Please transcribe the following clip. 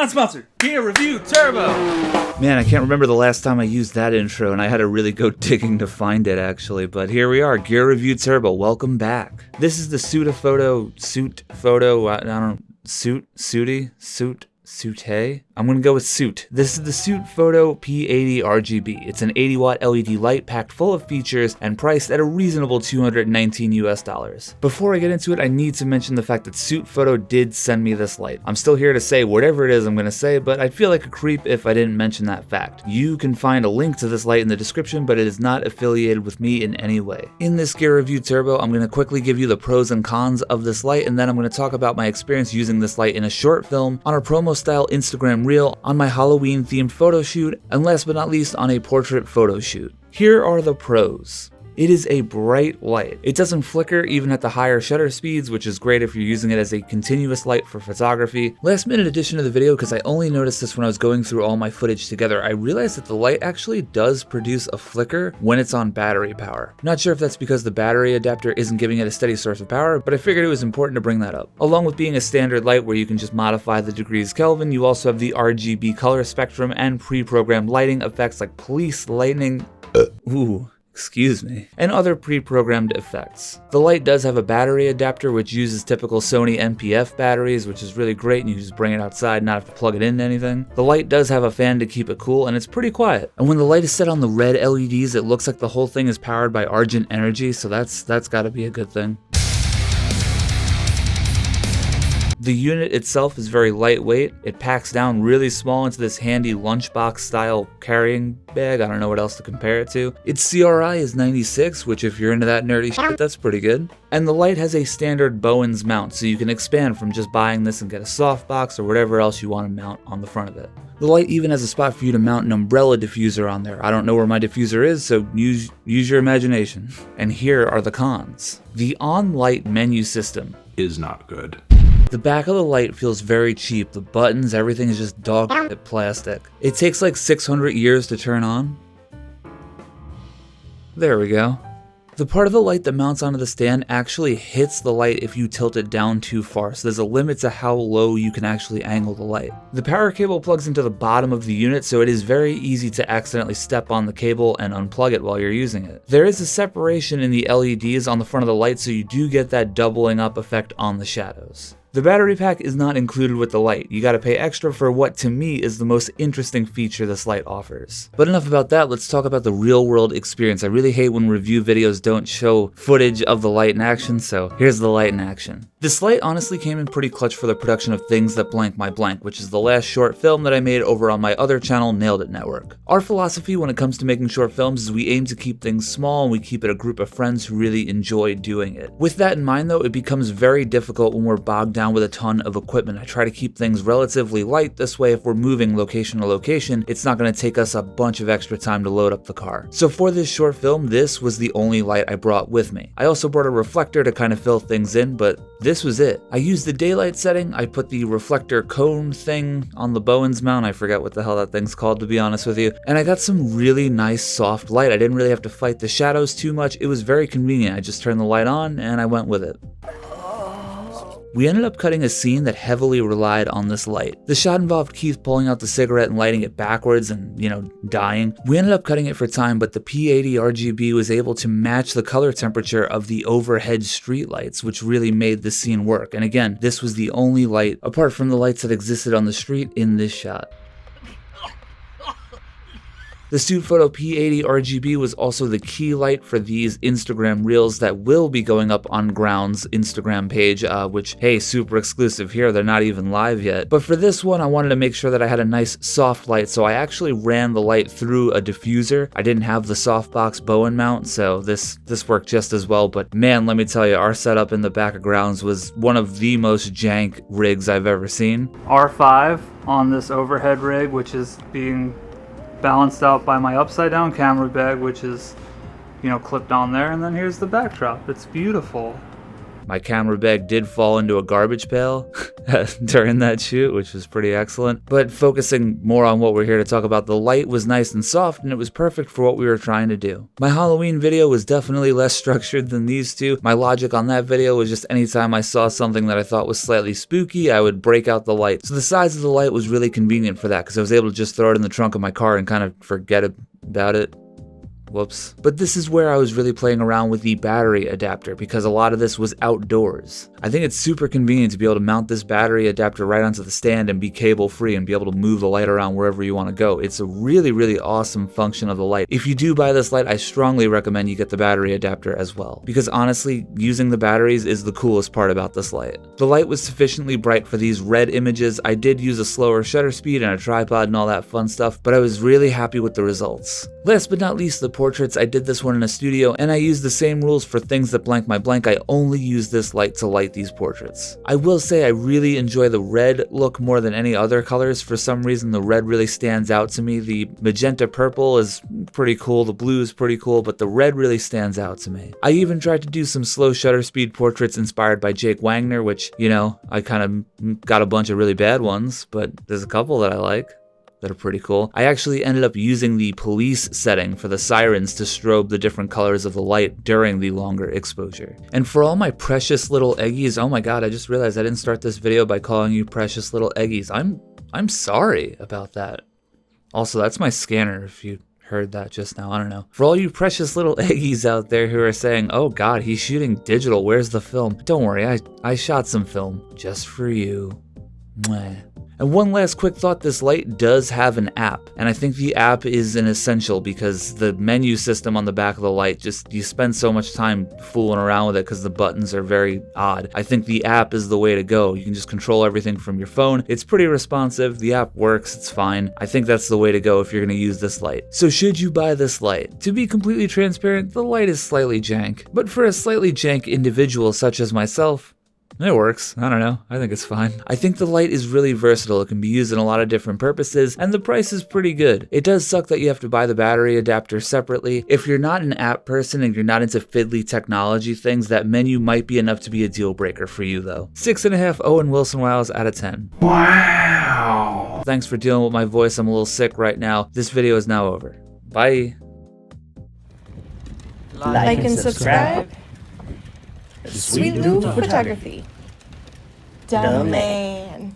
Not sponsored. Gear Review Turbo. Man, I can't remember the last time I used that intro, and I had to really go digging to find it, actually. But here we are, Gear Review Turbo. Welcome back. This is the Sutefoto, Sute? I'm gonna go with Sute. This is the Sutefoto P80RGB. It's an 80-watt LED light packed full of features and priced at a reasonable $219 US. Before I get into it, I need to mention the fact that Sutefoto did send me this light. I'm still here to say whatever it is I'm gonna say, but I'd feel like a creep if I didn't mention that fact. You can find a link to this light in the description, but it is not affiliated with me in any way. In this Gear Review Turbo, I'm gonna quickly give you the pros and cons of this light, and then I'm gonna talk about my experience using this light in a short film, on a promo-style Instagram reel, on my Halloween-themed photo shoot, and last but not least, on a portrait photo shoot. Here are the pros. It is a bright light. It doesn't flicker even at the higher shutter speeds, which is great if you're using it as a continuous light for photography. Last minute addition to the video, because I only noticed this when I was going through all my footage together, I realized that the light actually does produce a flicker when it's on battery power. Not sure if that's because the battery adapter isn't giving it a steady source of power, but I figured it was important to bring that up. Along with being a standard light where you can just modify the degrees Kelvin, you also have the RGB color spectrum and pre-programmed lighting effects like police lightning, excuse me, and other pre-programmed effects. The light does have a battery adapter which uses typical Sony NPF batteries, which is really great, and you just bring it outside, not have to plug it into anything. The light does have a fan to keep it cool, and it's pretty quiet. And when the light is set on the red LEDs, it looks like the whole thing is powered by Argent Energy, so that's gotta be a good thing. The unit itself is very lightweight. It packs down really small into this handy lunchbox style carrying bag. I don't know what else to compare it to. Its CRI is 96, which if you're into that nerdy shit, that's pretty good. And the light has a standard Bowens mount, so you can expand from just buying this and get a softbox or whatever else you want to mount on the front of it. The light even has a spot for you to mount an umbrella diffuser on there. I don't know where my diffuser is, so use your imagination. And here are the cons. The on-light menu system is not good. The back of the light feels very cheap. The buttons, everything is just dog shit plastic. It takes like 600 years to turn on. There we go. The part of the light that mounts onto the stand actually hits the light if you tilt it down too far, so there's a limit to how low you can actually angle the light. The power cable plugs into the bottom of the unit, so it is very easy to accidentally step on the cable and unplug it while you're using it. There is a separation in the LEDs on the front of the light, so you do get that doubling up effect on the shadows. The battery pack is not included with the light. You gotta pay extra for what to me is the most interesting feature this light offers. But enough about that, let's talk about the real world experience. I really hate when review videos don't show footage of the light in action, so here's the light in action. This light honestly came in pretty clutch for the production of Things That Blank My Blank, which is the last short film that I made over on my other channel, Nailed It Network. Our philosophy when it comes to making short films is we aim to keep things small and we keep it a group of friends who really enjoy doing it. With that in mind though, it becomes very difficult when we're bogged down with a ton of equipment. I try to keep things relatively light, this way if we're moving location to location, it's not going to take us a bunch of extra time to load up the car. So for this short film, this was the only light I brought with me. I also brought a reflector to kind of fill things in, but this was it. I used the daylight setting, I put the reflector cone thing on the Bowens mount, I forget what the hell that thing's called to be honest with you, and I got some really nice soft light. I didn't really have to fight the shadows too much, it was very convenient. I just turned the light on and I went with it. We ended up cutting a scene that heavily relied on this light. The shot involved Keith pulling out the cigarette and lighting it backwards and, dying. We ended up cutting it for time, but the P80RGB was able to match the color temperature of the overhead street lights, which really made the scene work. And again, this was the only light, apart from the lights that existed on the street, in this shot. The Sutefoto P80RGB was also the key light for these Instagram reels that will be going up on Ground's Instagram page, which, hey, super exclusive here, they're not even live yet. But for this one, I wanted to make sure that I had a nice soft light, so I actually ran the light through a diffuser. I didn't have the softbox Bowen mount, so this worked just as well, but man, let me tell you, our setup in the back of Grounds was one of the most jank rigs I've ever seen. R5 on this overhead rig, which is being balanced out by my upside down camera bag, which is clipped on there, and then here's the backdrop. It's beautiful. My camera bag did fall into a garbage pail during that shoot, which was pretty excellent. But focusing more on what we're here to talk about, the light was nice and soft and it was perfect for what we were trying to do. My Halloween video was definitely less structured than these two. My logic on that video was just anytime I saw something that I thought was slightly spooky, I would break out the light. So the size of the light was really convenient for that because I was able to just throw it in the trunk of my car and kind of forget about it. Whoops. But this is where I was really playing around with the battery adapter because a lot of this was outdoors. I think it's super convenient to be able to mount this battery adapter right onto the stand and be cable free and be able to move the light around wherever you want to go. It's a really, really awesome function of the light. If you do buy this light, I strongly recommend you get the battery adapter as well. Because honestly, using the batteries is the coolest part about this light. The light was sufficiently bright for these red images. I did use a slower shutter speed and a tripod and all that fun stuff, but I was really happy with the results. Last but not least, the portraits. I did this one in a studio and I used the same rules for things that blank my blank. I only use this light to light these portraits. I will say I really enjoy the red look more than any other colors. For some reason the red really stands out to me. The magenta purple is pretty cool, the blue is pretty cool, but the red really stands out to me. I even tried to do some slow shutter speed portraits inspired by Jake Wagner, which, you know, I kind of got a bunch of really bad ones, but there's a couple that I like that are pretty cool. I actually ended up using the police setting for the sirens to strobe the different colors of the light during the longer exposure. And for all my precious little eggies, oh my god, I just realized I didn't start this video by calling you precious little eggies. I'm sorry about that. Also, that's my scanner if you heard that just now, I don't know. For all you precious little eggies out there who are saying, oh god, he's shooting digital, where's the film? Don't worry, I shot some film just for you. Mwah. And one last quick thought, this light does have an app, and I think the app is an essential because the menu system on the back of the light, just you spend so much time fooling around with it because the buttons are very odd. I think the app is the way to go. You can just control everything from your phone. It's pretty responsive, the app works, it's fine. I think that's the way to go if you're going to use this light. So should you buy this light? To be completely transparent, the light is slightly jank, but for a slightly jank individual such as myself, it works. I don't know. I think it's fine. I think the light is really versatile. It can be used in a lot of different purposes, and the price is pretty good. It does suck that you have to buy the battery adapter separately. If you're not an app person and you're not into fiddly technology things, that menu might be enough to be a deal breaker for you though. 6.5 Owen Wilson Wiles out of 10. Wow. Thanks for dealing with my voice. I'm a little sick right now. This video is now over. Bye. Like and subscribe. Sweet Loop Photography. Dumb man.